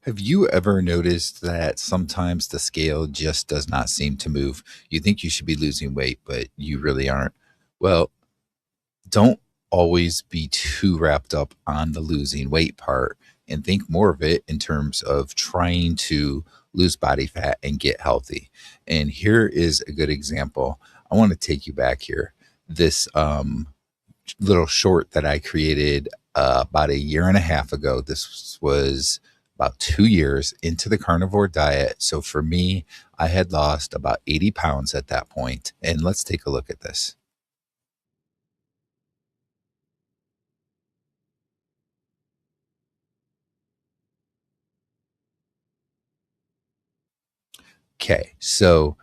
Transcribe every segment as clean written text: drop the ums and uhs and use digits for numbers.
Have you ever noticed that sometimes the scale just does not seem to move? You think you should be losing weight, but you really aren't. Well, don't always be too wrapped up on the losing weight part and think more of it in terms of trying to lose body fat and get healthy. And here is a good example. I want to take you back here. This little short that I created about a year and a half ago. This was about 2 years into the carnivore diet. So for me, I had lost about 80 pounds at that point. And let's take a look at this. Okay. So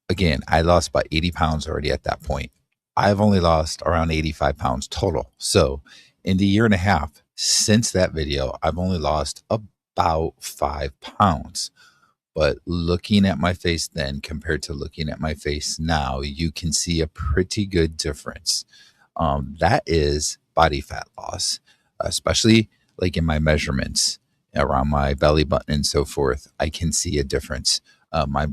again, I lost about 80 pounds already at that point. I've only lost around 85 pounds total. So in the year and a half since that video, I've only lost about 5 pounds. But looking at my face then compared to looking at my face now, you can see a pretty good difference. That is body fat loss, especially like in my measurements around my belly button and so forth. I can see a difference. My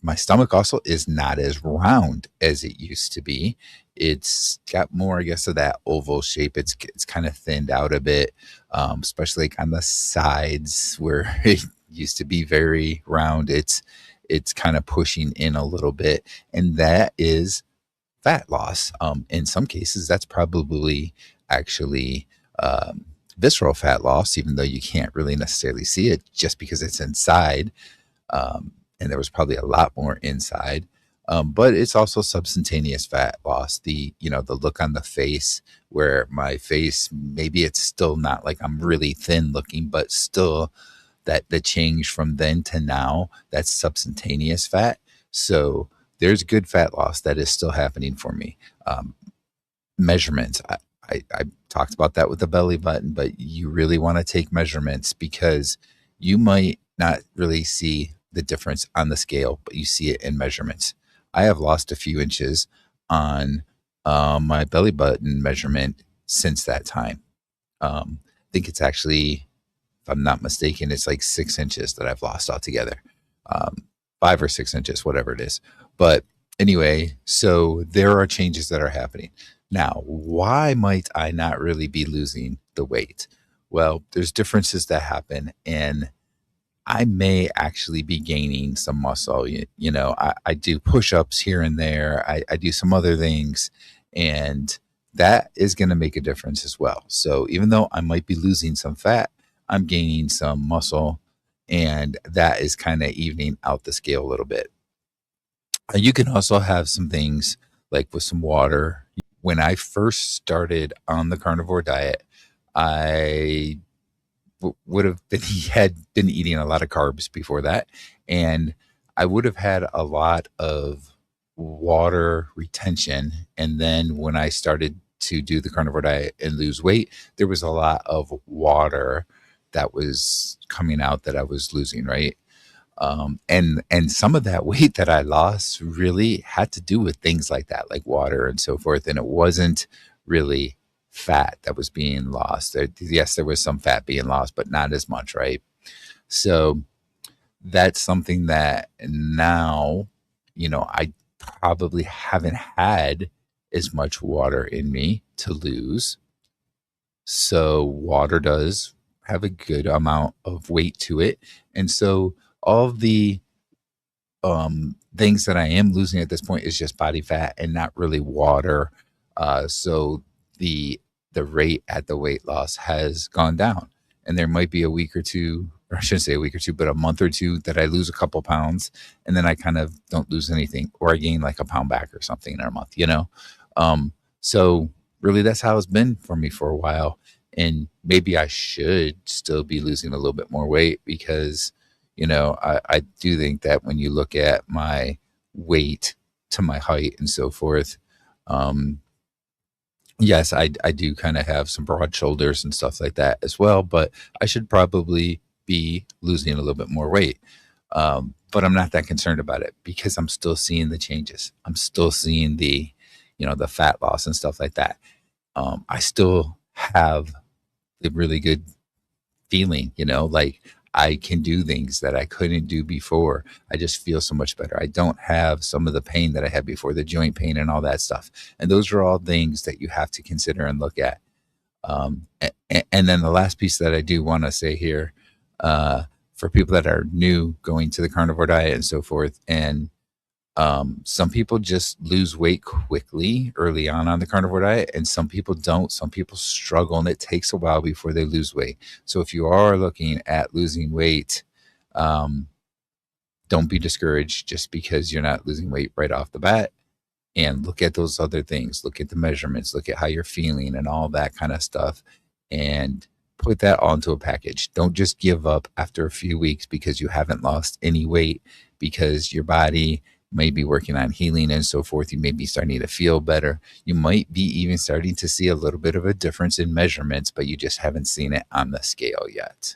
my stomach also is not as round as it used to be. It's got more, I guess, of that oval shape. It's kind of thinned out a bit, especially like on the sides where it used to be very round. It's kind of pushing in a little bit, and that is fat loss. In some cases, that's probably actually visceral fat loss, even though you can't really necessarily see it just because it's inside. And there was probably a lot more inside. But it's also subcutaneous fat loss. The look on the face, where my face, maybe it's still not like I'm really thin looking, but still that the change from then to now, that's subcutaneous fat. So there's good fat loss that is still happening for me. Um, Measurements. I talked about that with the belly button, but you really want to take measurements because you might not really see the difference on the scale, but you see it in measurements. I have lost a few inches on my belly button measurement since that time. I think it's actually, if I'm not mistaken, it's like 6 inches that I've lost altogether. 5 or 6 inches, whatever it is. But anyway, so there are changes that are happening. Now, why might I not really be losing the weight? Well, there's differences that happen, and I may actually be gaining some muscle. I do push ups here and there, I do some other things, and that is going to make a difference as well. So even though I might be losing some fat, I'm gaining some muscle, and that is kind of evening out the scale a little bit. You can also have some things like with some water. When I first started on the carnivore diet, I would have been had been eating a lot of carbs before that, and I would have had a lot of water retention. And then when I started to do the carnivore diet and lose weight, there was a lot of water that was coming out that I was losing, right? And some of that weight that I lost really had to do with things like that, like water and so forth. And it wasn't really fat that was being lost. Yes, there was some fat being lost, but not as much, right? So that's something that now, I probably haven't had as much water in me to lose. So water does have a good amount of weight to it. And so all of the things that I am losing at this point is just body fat and not really water. So the the rate at the weight loss has gone down, and there might be a week or two, or I shouldn't say a week or two, but a month or two that I lose a couple pounds, and then I kind of don't lose anything, or I gain like a pound back or something in a month. So really, that's how it's been for me for a while, and maybe I should still be losing a little bit more weight because I do think that when you look at my weight to my height and so forth, um, yes, I do kind of have some broad shoulders and stuff like that as well, but I should probably be losing a little bit more weight. But I'm not that concerned about it because I'm still seeing the changes. I'm still seeing the fat loss and stuff like that. I still have the really good feeling, like I can do things that I couldn't do before. I just feel so much better. I don't have some of the pain that I had before, the joint pain and all that stuff. And those are all things that you have to consider and look at. And then the last piece that I do want to say here, for people that are new going to the carnivore diet and so forth, and some people just lose weight quickly early on the carnivore diet, and some people don't. Some people struggle, and it takes a while before they lose weight. So if you are looking at losing weight, um, don't be discouraged just because you're not losing weight right off the bat. And look at those other things. Look at the measurements. Look at how you're feeling and all that kind of stuff, and put that all into a package. Don't just give up after a few weeks because you haven't lost any weight, because your body may be working on healing and so forth. You may be starting to feel better. You might be even starting to see a little bit of a difference in measurements, but you just haven't seen it on the scale yet.